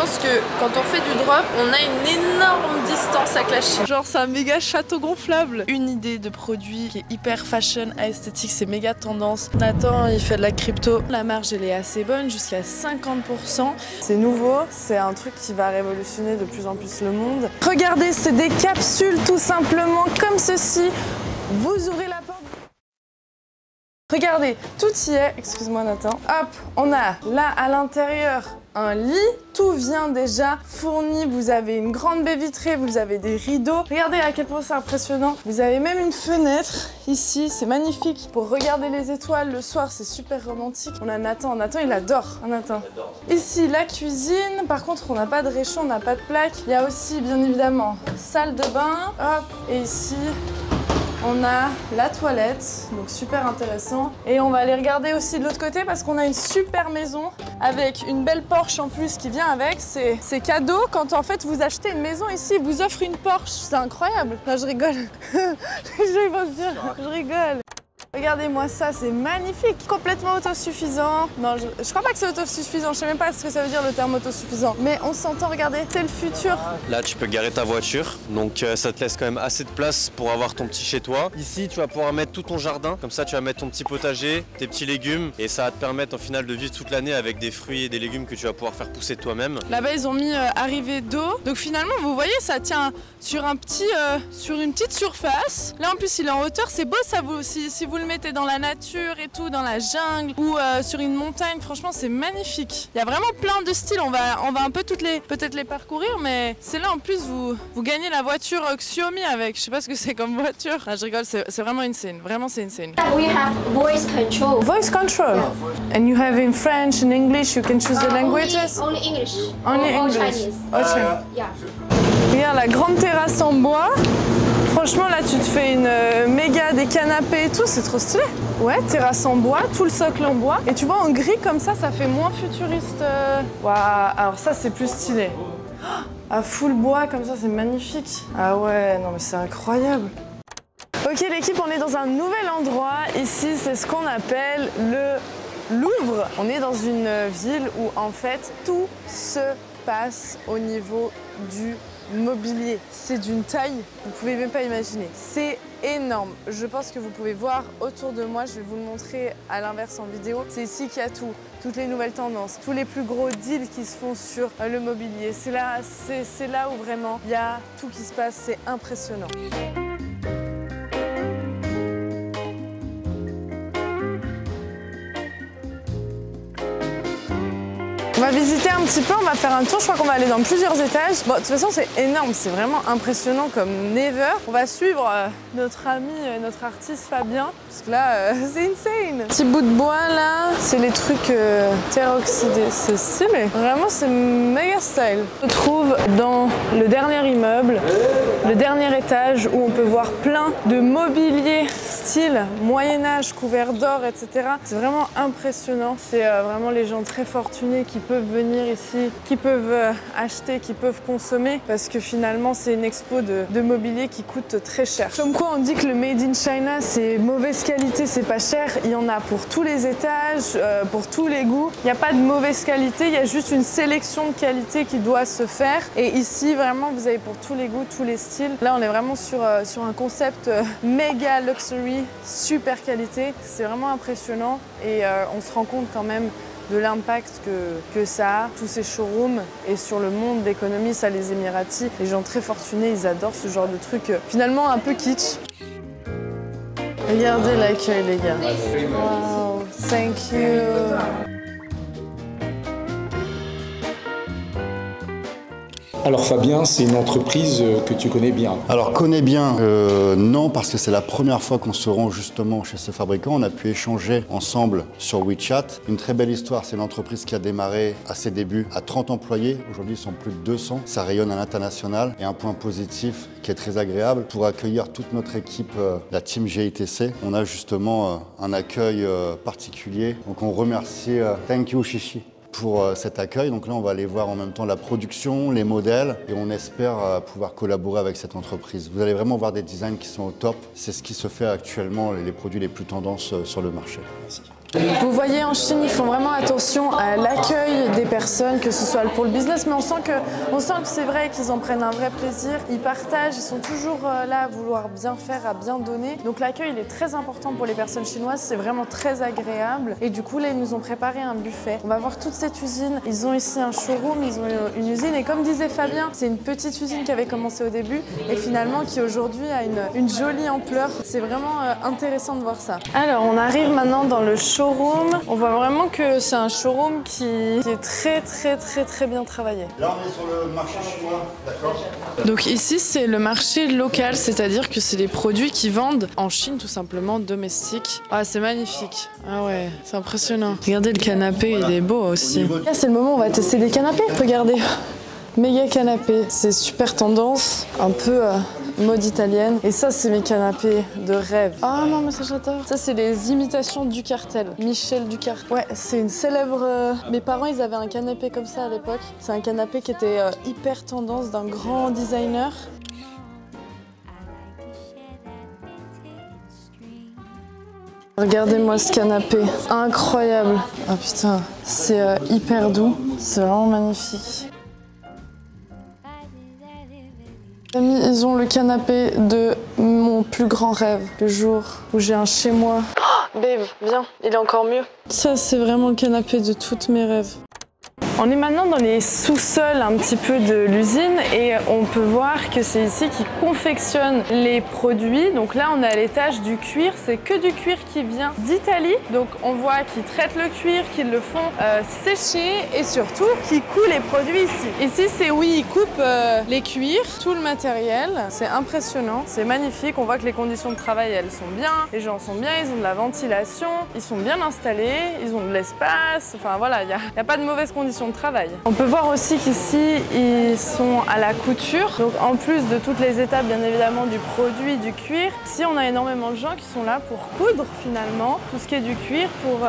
pense que quand on fait du drop, on a une énorme distance à clasher. Genre c'est un méga château gonflable. Une idée de produit qui est hyper fashion, esthétique, c'est méga tendance. Nathan il fait de la crypto. La marge elle est assez bonne, jusqu'à 50%. C'est nouveau, c'est un truc qui va révolutionner de plus en plus le monde. Regardez, c'est des capsules tout simplement comme ceci. Vous ouvrez la porte. Regardez, tout y est. Excuse-moi Nathan. Hop, on a là à l'intérieur un lit. Tout vient déjà fourni. Vous avez une grande baie vitrée, vous avez des rideaux. Regardez à quel point c'est impressionnant. Vous avez même une fenêtre ici, c'est magnifique. Pour regarder les étoiles le soir, c'est super romantique. On a Nathan. Nathan, il adore. Nathan. Ici, la cuisine. Par contre, on n'a pas de réchaud, on n'a pas de plaque. Il y a aussi, bien évidemment, salle de bain. Hop, et ici, on a la toilette, donc super intéressant. Et on va aller regarder aussi de l'autre côté parce qu'on a une super maison avec une belle Porsche en plus qui vient avec. C'est cadeau quand en fait vous achetez une maison ici, ils vous offrent une Porsche. C'est incroyable. Non, je rigole. Je rigole. Regardez-moi ça, c'est magnifique, complètement autosuffisant. Non, je crois pas que c'est autosuffisant, je sais même pas ce que ça veut dire le terme autosuffisant. Mais on s'entend, regardez, c'est le futur. Là, tu peux garer ta voiture, donc ça te laisse quand même assez de place pour avoir ton petit chez toi. Ici, tu vas pouvoir mettre tout ton jardin, comme ça tu vas mettre ton petit potager, tes petits légumes, et ça va te permettre au final de vivre toute l'année avec des fruits et des légumes que tu vas pouvoir faire pousser toi-même. Là-bas, ils ont mis arrivée d'eau, donc finalement, vous voyez, ça tient sur un petit, sur une petite surface. Là, en plus, il est en hauteur, c'est beau ça, si vous le mettez dans la nature et tout, dans la jungle ou sur une montagne, franchement c'est magnifique. Il y a vraiment plein de styles, on va un peu peut-être les parcourir, mais c'est là en plus vous gagnez la voiture Xiaomi avec, je sais pas ce que c'est comme voiture. Ah, je rigole, c'est vraiment insane, vraiment c'est insane. We have voice control. Voice control? Yeah. And you have in French and English, you can choose the languages? Only English. Only English. Chinese. Yeah. Regarde la grande terrasse en bois. Franchement, là, tu te fais une méga des canapés et tout, c'est trop stylé. Ouais, terrasse en bois, tout le socle en bois. Et tu vois, en gris comme ça fait moins futuriste. Waouh, alors ça, c'est plus stylé. À full bois, comme ça, c'est magnifique. Ah ouais, non mais c'est incroyable. Ok, l'équipe, on est dans un nouvel endroit. Ici, c'est ce qu'on appelle le Louvre. On est dans une ville où, en fait, tout se passe au niveau du mobilier. C'est d'une taille, vous pouvez même pas imaginer. C'est énorme. Je pense que vous pouvez voir autour de moi, je vais vous le montrer à l'inverse en vidéo. C'est ici qu'il y a tout, toutes les nouvelles tendances, tous les plus gros deals qui se font sur le mobilier. C'est là où vraiment il y a tout qui se passe, c'est impressionnant. On va visiter un petit peu, on va faire un tour, je crois qu'on va aller dans plusieurs étages. Bon, de toute façon, c'est énorme, c'est vraiment impressionnant comme never. On va suivre notre ami, notre artiste Fabien, parce que là, c'est insane. Petit bout de bois là, c'est les trucs terre oxydée, c'est stylé. Vraiment, c'est méga style. On se trouve dans le dernier immeuble, le dernier étage où on peut voir plein de mobilier style Moyen-Âge, couvert d'or, etc. C'est vraiment impressionnant. C'est vraiment les gens très fortunés qui peuvent venir ici, qui peuvent acheter, qui peuvent consommer, parce que finalement c'est une expo de mobilier qui coûte très cher. Comme quoi on dit que le Made in China c'est mauvaise qualité, c'est pas cher. Il y en a pour tous les étages, pour tous les goûts. Il n'y a pas de mauvaise qualité, il y a juste une sélection de qualité qui doit se faire. Et ici vraiment vous avez pour tous les goûts, tous les styles. Là on est vraiment sur un concept méga luxury, super qualité. C'est vraiment impressionnant et on se rend compte quand même de l'impact que ça a, tous ces showrooms, et sur le monde d'économie, ça les Émiratis. Les gens très fortunés, ils adorent ce genre de truc finalement un peu kitsch. Regardez l'accueil les gars. Wow, thank you. Alors Fabien, c'est une entreprise que tu connais bien. Alors connais bien, non, parce que c'est la première fois qu'on se rend justement chez ce fabricant. On a pu échanger ensemble sur WeChat. Une très belle histoire, c'est une entreprise qui a démarré à ses débuts à 30 employés. Aujourd'hui, ils sont plus de 200. Ça rayonne à l'international. Et un point positif qui est très agréable, pour accueillir toute notre équipe, la team GITC, on a justement un accueil particulier. Donc on remercie Thank you Shishi pour cet accueil. Donc là, on va aller voir en même temps la production, les modèles, et on espère pouvoir collaborer avec cette entreprise. Vous allez vraiment voir des designs qui sont au top. C'est ce qui se fait actuellement, les produits les plus tendances sur le marché. Merci. Vous voyez, en Chine, ils font vraiment attention à l'accueil des personnes, que ce soit pour le business, mais on sent que c'est vrai qu'ils en prennent un vrai plaisir. Ils partagent, ils sont toujours là à vouloir bien faire, à bien donner. Donc l'accueil, il est très important pour les personnes chinoises, c'est vraiment très agréable. Et du coup, là, ils nous ont préparé un buffet. On va voir toute cette usine. Ils ont ici un showroom, ils ont une usine. Et comme disait Fabien, c'est une petite usine qui avait commencé au début et finalement qui aujourd'hui a une jolie ampleur. C'est vraiment intéressant de voir ça. Alors, on arrive maintenant dans le showroom. On voit vraiment que c'est un showroom qui est très bien travaillé. Là, on est sur le marché chinois, d'accord? Donc ici, c'est le marché local, c'est-à-dire que c'est les produits qui vendent en Chine, tout simplement, domestiques. Ah, c'est magnifique. Ah ouais, c'est impressionnant. Regardez, le canapé, il est beau aussi. Là, c'est le moment où on va tester des canapés. Regardez. Méga canapé, c'est super tendance, un peu mode italienne. Et ça, c'est mes canapés de rêve. Ah non, mais ça, j'adore. Ça, c'est les imitations du cartel. Michel Ducartel. Ouais, c'est une célèbre... Mes parents, ils avaient un canapé comme ça à l'époque. C'est un canapé qui était hyper tendance d'un grand designer. Regardez-moi ce canapé, incroyable. Ah putain, c'est hyper doux, c'est vraiment magnifique. Ils ont le canapé de mon plus grand rêve, le jour où j'ai un chez moi. Oh, babe, viens, il est encore mieux. Ça, c'est vraiment le canapé de tous mes rêves. On est maintenant dans les sous-sols un petit peu de l'usine et on peut voir que c'est ici qu'ils confectionnent les produits. Donc là, on est à l'étage du cuir. C'est que du cuir qui vient d'Italie. Donc on voit qu'ils traitent le cuir, qu'ils le font sécher et surtout qu'ils coulent les produits ici. Ici, c'est oui, ils coupent les cuirs, tout le matériel. C'est impressionnant, c'est magnifique. On voit que les conditions de travail, elles sont bien. Les gens sont bien, ils ont de la ventilation, ils sont bien installés, ils ont de l'espace. Enfin voilà, il n'y a pas de mauvaises conditions de travail. On peut voir aussi qu'ici, ils sont à la couture. Donc en plus de toutes les étapes, bien évidemment, du produit, du cuir, ici on a énormément de gens qui sont là pour coudre finalement tout ce qui est du cuir pour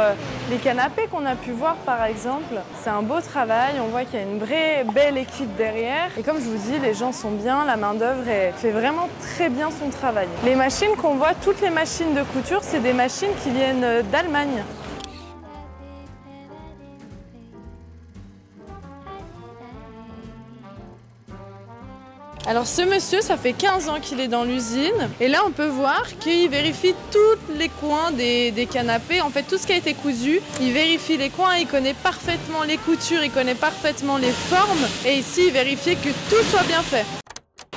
les canapés qu'on a pu voir par exemple. C'est un beau travail, on voit qu'il y a une vraie belle équipe derrière. Et comme je vous dis, les gens sont bien, la main d'œuvre fait vraiment très bien son travail. Les machines qu'on voit, toutes les machines de couture, c'est des machines qui viennent d'Allemagne. Alors ce monsieur, ça fait 15 ans qu'il est dans l'usine et là on peut voir qu'il vérifie tous les coins des canapés, en fait tout ce qui a été cousu, il vérifie les coins, il connaît parfaitement les coutures, il connaît parfaitement les formes et ici il vérifie que tout soit bien fait.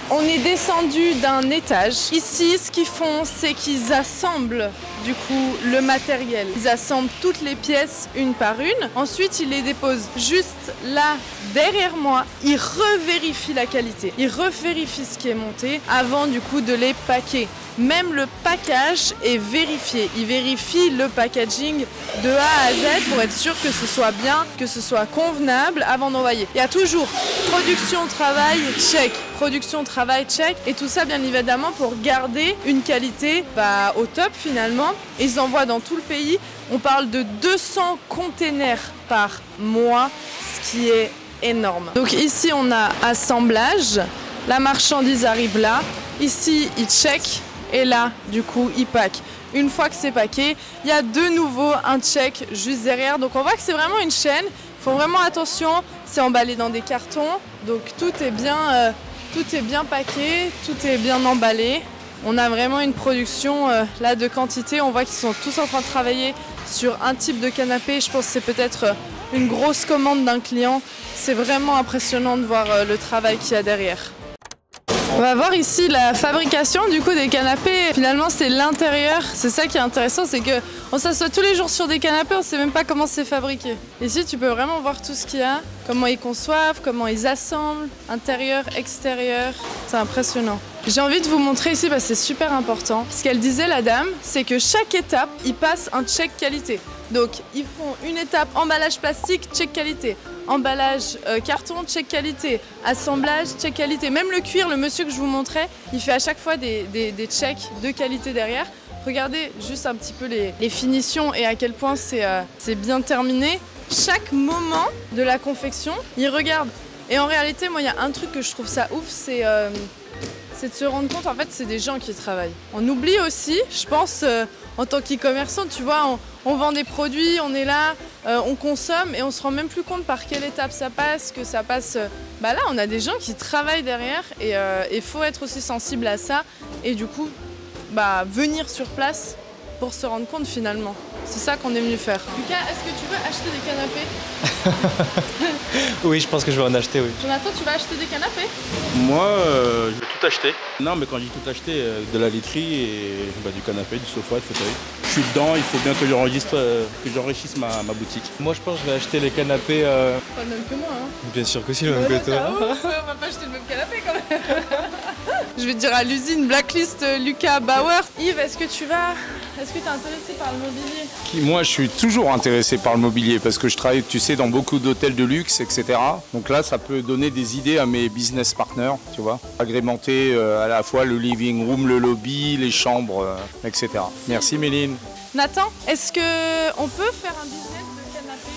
On est descendu d'un étage. Ici, ce qu'ils font, c'est qu'ils assemblent du coup le matériel. Ils assemblent toutes les pièces une par une. Ensuite, ils les déposent juste là, derrière moi. Ils revérifient la qualité. Ils revérifient ce qui est monté avant du coup de les packer. Même le package est vérifié. Ils vérifient le packaging de A à Z pour être sûr que ce soit bien, que ce soit convenable avant d'envoyer. Il y a toujours production, travail, check. Production, travail, check. Et tout ça, bien évidemment, pour garder une qualité au top finalement. Et ils envoient dans tout le pays. On parle de 200 containers par mois, ce qui est énorme. Donc ici, on a assemblage. La marchandise arrive là. Ici, ils checkent. Et là, du coup, ils packent. Une fois que c'est packé, il y a de nouveau un check juste derrière. Donc on voit que c'est vraiment une chaîne. Il faut vraiment attention. C'est emballé dans des cartons. Donc tout est bien packé, tout est bien emballé. On a vraiment une production là de quantité. On voit qu'ils sont tous en train de travailler sur un type de canapé. Je pense que c'est peut-être une grosse commande d'un client. C'est vraiment impressionnant de voir le travail qu'il y a derrière. On va voir ici la fabrication du coup des canapés. Finalement, c'est l'intérieur. C'est ça qui est intéressant, c'est que on s'assoit tous les jours sur des canapés, on sait même pas comment c'est fabriqué. Ici, tu peux vraiment voir tout ce qu'il y a, comment ils conçoivent, comment ils assemblent, intérieur, extérieur. C'est impressionnant. J'ai envie de vous montrer ici parce que c'est super important. Ce qu'elle disait la dame, c'est que chaque étape, ils passent un check qualité. Donc, ils font une étape emballage plastique, check qualité. Emballage carton, check qualité. Assemblage, check qualité. Même le cuir, le monsieur que je vous montrais, il fait à chaque fois des checks de qualité derrière. Regardez juste un petit peu les finitions et à quel point c'est bien terminé. Chaque moment de la confection, il regarde. Et en réalité, moi, il y a un truc que je trouve ça ouf, c'est de se rendre compte, en fait, c'est des gens qui travaillent. On oublie aussi, je pense, en tant qu'e-commerçant, tu vois, on vend des produits, on est là, on consomme et on se rend même plus compte par quelle étape ça passe, que ça passe... Bah là, on a des gens qui travaillent derrière et il faut être aussi sensible à ça et du coup, bah, venir sur place pour se rendre compte finalement. C'est ça qu'on est venu faire. Lucas, est-ce que tu veux acheter des canapés? Oui, je pense que je vais en acheter, oui. Jonathan, tu vas acheter des canapés? Moi, je vais tout acheter. Non, mais quand je dis tout acheter, de la laiterie et du canapé, du sofa, du fauteuil. Je suis dedans, il faut bien que j'enrichisse ma boutique. Moi, je pense que je vais acheter les canapés... Pas le même que moi, hein. Bien sûr que si, le même que toi. On va pas acheter le même canapé quand même. Je vais dire à l'usine Blacklist Lucas Bauer. Yves, est-ce que tu es intéressé par le mobilier? Moi, je suis toujours intéressé par le mobilier parce que je travaille, tu sais, dans beaucoup d'hôtels de luxe, etc. Donc là, ça peut donner des idées à mes business partners, tu vois. Agrémenter à la fois le living room, le lobby, les chambres, etc. Merci Méline. Nathan, est-ce qu'on peut faire un business de canapé?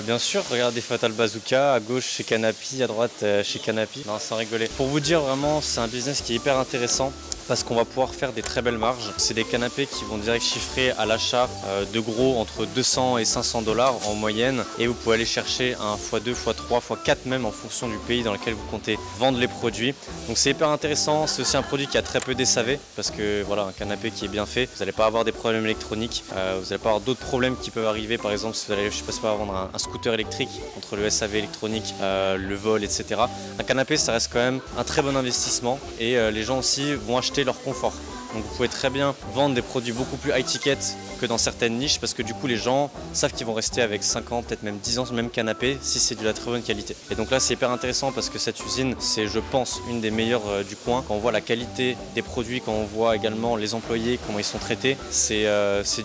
Bien sûr, regardez Fatal Bazooka, à gauche chez Canapi, à droite chez Canapi. Non, sans rigoler. Pour vous dire vraiment, c'est un business qui est hyper intéressant parce qu'on va pouvoir faire des très belles marges. C'est des canapés qui vont direct chiffrer à l'achat de gros entre 200 et 500 $ en moyenne et vous pouvez aller chercher un x2, x3, x4 même en fonction du pays dans lequel vous comptez vendre les produits. Donc c'est hyper intéressant, c'est aussi un produit qui a très peu d'SAV parce que voilà, un canapé qui est bien fait, vous n'allez pas avoir des problèmes électroniques, vous n'allez pas avoir d'autres problèmes qui peuvent arriver, par exemple si vous allez, je sais pas, vendre un scooter électrique entre le SAV électronique, le vol, etc. Un canapé ça reste quand même un très bon investissement et les gens aussi vont acheter leur confort. Donc vous pouvez très bien vendre des produits beaucoup plus high ticket que dans certaines niches parce que du coup les gens savent qu'ils vont rester avec 5 ans, peut-être même 10 ans ce même canapé si c'est de la très bonne qualité. Et donc là c'est hyper intéressant parce que cette usine c'est je pense une des meilleures du coin. Quand on voit la qualité des produits, quand on voit également les employés, comment ils sont traités, c'est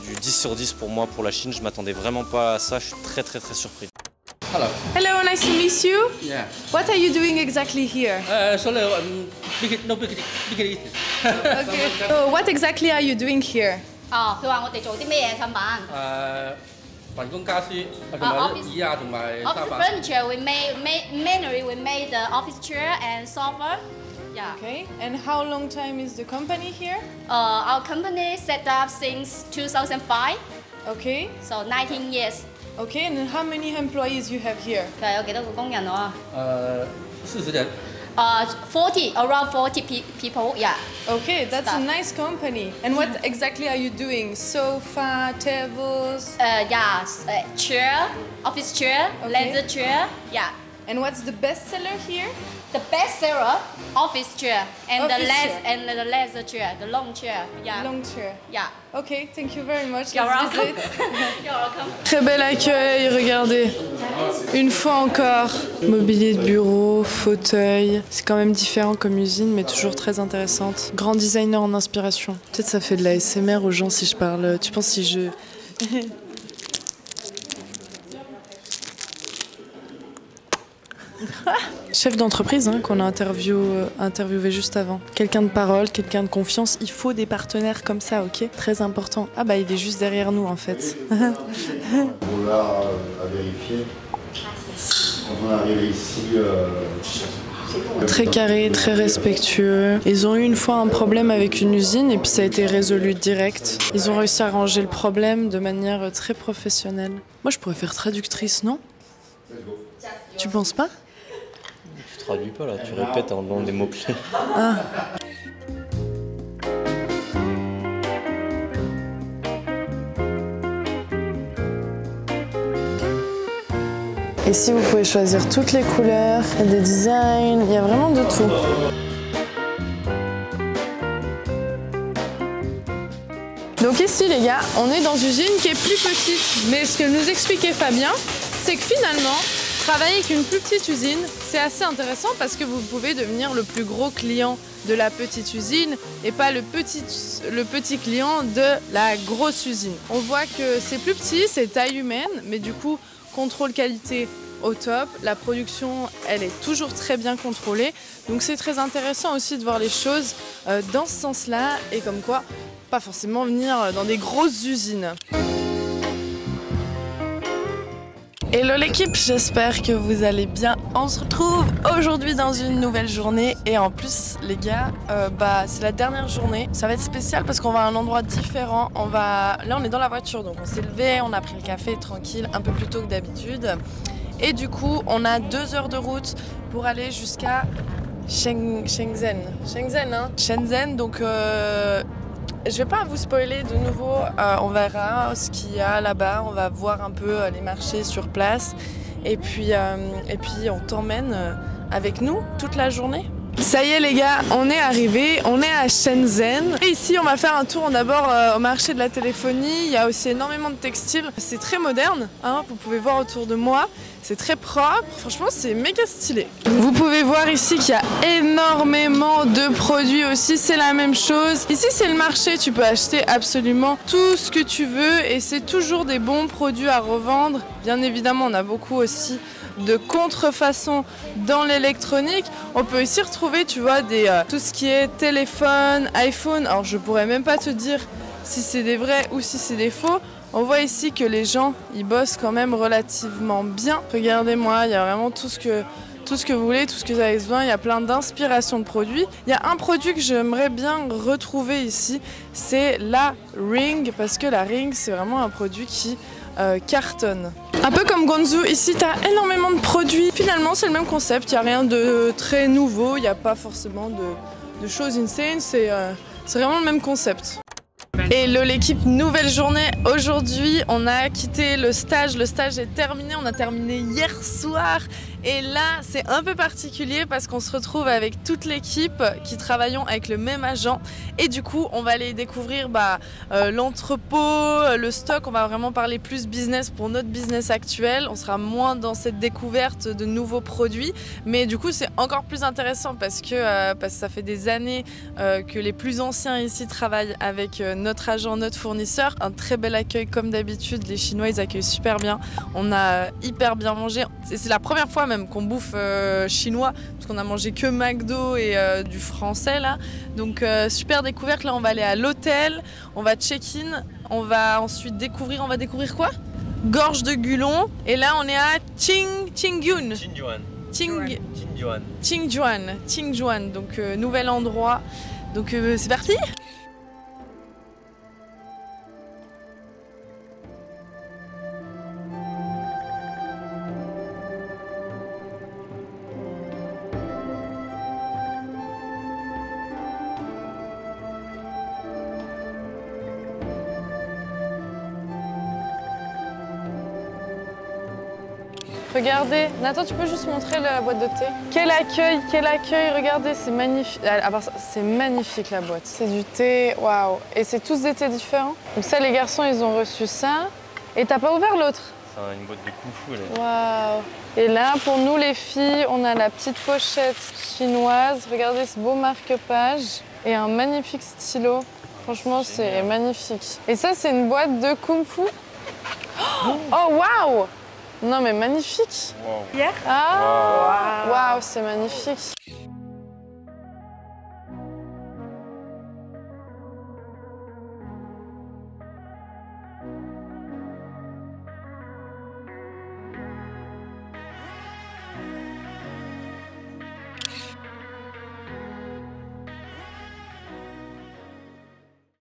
du 10 sur 10 pour moi pour la Chine. Je m'attendais vraiment pas à ça, je suis très surpris. Hello. Hello, nice to meet you. Yeah. What are you doing exactly here? Sorry, big Okay. So what exactly are you doing here? 佢話我哋做啲咩嘢產品？辦公家私同埋椅啊，同埋沙 Office 發。 furniture we mainly we made the office chair and sofa. Yeah. Okay. And how long time is the company here? Our company set up since 2005, Okay. so 19 years. Okay. And how many employees you have here? 佢有幾多個工人啊40人。 around 40 people. Yeah. Okay, that's a Staff. nice company. And what exactly are you doing? Sofa, tables? Yeah. Chair, office chair, Okay. leather chair. Yeah. And what's the best seller here? The best seller, office chair, and Office chair. the leather chair, the long chair. Yeah. Long chair. Yeah. Okay, thank you very much. You're Let's welcome. visit. You're welcome. Très bel accueil, regardez. Une fois encore, mobilier de bureau, fauteuil. C'est quand même différent comme usine, mais toujours très intéressante. Grand designer en inspiration. Peut-être ça fait de la SMR aux gens si je parle. Tu penses si je... Chef d'entreprise qu'on a interviewé juste avant. Quelqu'un de parole, quelqu'un de confiance. Il faut des partenaires comme ça, ok? Très important. Ah bah il est juste derrière nous en fait. Bon là, à vérifier. Quand on est arrivé ici, Très carré, très respectueux. Ils ont eu une fois un problème avec une usine et puis ça a été résolu direct. Ils ont réussi à arranger le problème de manière très professionnelle. Moi je pourrais faire traductrice, non? Tu penses pas? Tu traduis pas là, tu répètes en donnant des mots-clés. Ah. Ici, vous pouvez choisir toutes les couleurs, il y a des designs, il y a vraiment de tout. Donc ici, les gars, on est dans une usine qui est plus petite. Mais ce que nous expliquait Fabien, c'est que finalement, travailler avec une plus petite usine, c'est assez intéressant parce que vous pouvez devenir le plus gros client de la petite usine et pas le petit client de la grosse usine. On voit que c'est plus petit, c'est taille humaine, mais du coup, contrôle qualité au top. La production, elle est toujours très bien contrôlée. Donc c'est très intéressant aussi de voir les choses dans ce sens-là et comme quoi, pas forcément venir dans des grosses usines. Hello l'équipe, j'espère que vous allez bien. On se retrouve aujourd'hui dans une nouvelle journée et en plus les gars, c'est la dernière journée. Ça va être spécial parce qu'on va à un endroit différent. Là on est dans la voiture, donc on s'est levé, on a pris le café tranquille, un peu plus tôt que d'habitude. Et du coup on a 2 heures de route pour aller jusqu'à Shenzhen, donc je vais pas vous spoiler de nouveau, on verra ce qu'il y a là-bas, on va voir un peu les marchés sur place et puis on t'emmène avec nous toute la journée. Ça y est les gars, on est arrivés, on est à Shenzhen. Et ici on va faire un tour d'abord au marché de la téléphonie, il y a aussi énormément de textiles. C'est très moderne, hein, vous pouvez voir autour de moi, c'est très propre, franchement c'est méga stylé. Vous pouvez voir ici qu'il y a énormément de produits aussi, c'est la même chose. Ici c'est le marché, tu peux acheter absolument tout ce que tu veux et c'est toujours des bons produits à revendre. Bien évidemment on a beaucoup aussi de contrefaçon dans l'électronique. On peut ici retrouver, tu vois, tout ce qui est téléphone, iPhone. Alors je pourrais même pas te dire si c'est des vrais ou si c'est des faux. On voit ici que les gens, ils bossent quand même relativement bien. Regardez-moi, il y a vraiment tout ce que vous voulez, tout ce que vous avez besoin. Il y a plein d'inspirations de produits. Il y a un produit que j'aimerais bien retrouver ici, c'est la Ring, parce que la Ring, c'est vraiment un produit qui cartonne. Un peu comme Gonzu, ici tu as énormément de produits. Finalement c'est le même concept, il n'y a rien de très nouveau, il n'y a pas forcément de choses insane, c'est vraiment le même concept. Hello l'équipe, nouvelle journée. Aujourd'hui on a quitté le stage est terminé, on a terminé hier soir. Et là c'est un peu particulier parce qu'on se retrouve avec toute l'équipe qui travaillons avec le même agent. Et du coup on va aller découvrir l'entrepôt, le stock, on va vraiment parler plus business pour notre business actuel. On sera moins dans cette découverte de nouveaux produits. Mais du coup c'est encore plus intéressant parce que ça fait des années que les plus anciens ici travaillent avec notre agent, notre fournisseur. Un très bel accueil comme d'habitude, les Chinois ils accueillent super bien. On a hyper bien mangé. C'est la première fois même qu'on bouffe chinois parce qu'on a mangé que McDo et du français là. Donc super découverte, là on va aller à l'hôtel, on va check-in, on va ensuite découvrir, quoi? Gorge de Gulon. Et là on est à Qingjuan, donc nouvel endroit. Donc c'est parti. Regardez, Nathan, tu peux juste montrer la boîte de thé? Quel accueil, regardez, c'est magnifique. C'est magnifique la boîte. C'est du thé, waouh. Et c'est tous des thés différents. Donc ça, les garçons, ils ont reçu ça. Et t'as pas ouvert l'autre? C'est une boîte de kung-fu, là. Waouh. Et là, pour nous les filles, on a la petite pochette chinoise. Regardez ce beau marque-page. Et un magnifique stylo. Franchement, c'est magnifique. Et ça, c'est une boîte de kung-fu. Oh, waouh! Non mais magnifique. Wow. Ah, waouh, c'est magnifique.